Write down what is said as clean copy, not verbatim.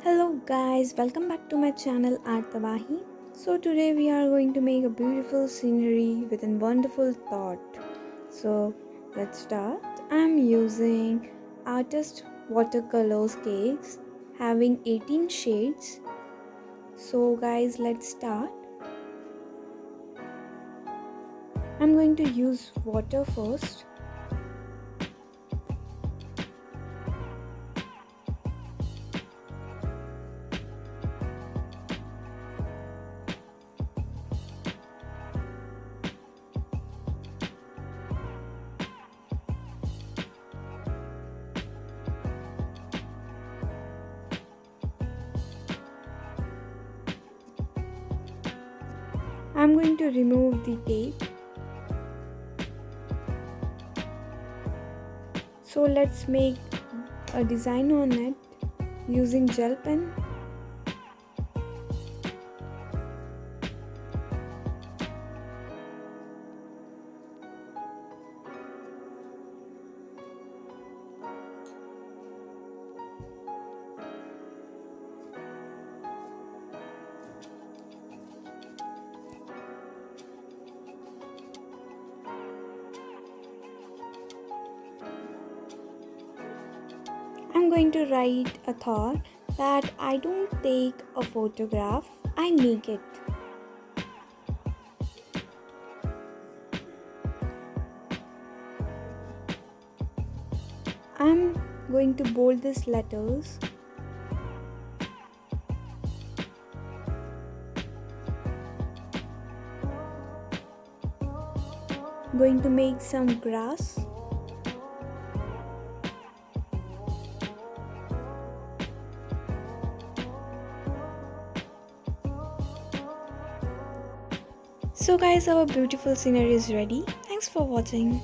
Hello guys, welcome back to my channel Art Tabahi. So today we are going to make a beautiful scenery with a wonderful thought. So let's start. I'm using artist watercolor cakes having 18 shades. So guys, let's start. I'm going to use water first. I'm going to remove the tape. So let's make a design on it using gel pen. I'm going to write a thought that I don't take a photograph, I make it. I'm going to bold these letters. Going to make some grass. So guys, our beautiful scenery is ready. Thanks for watching.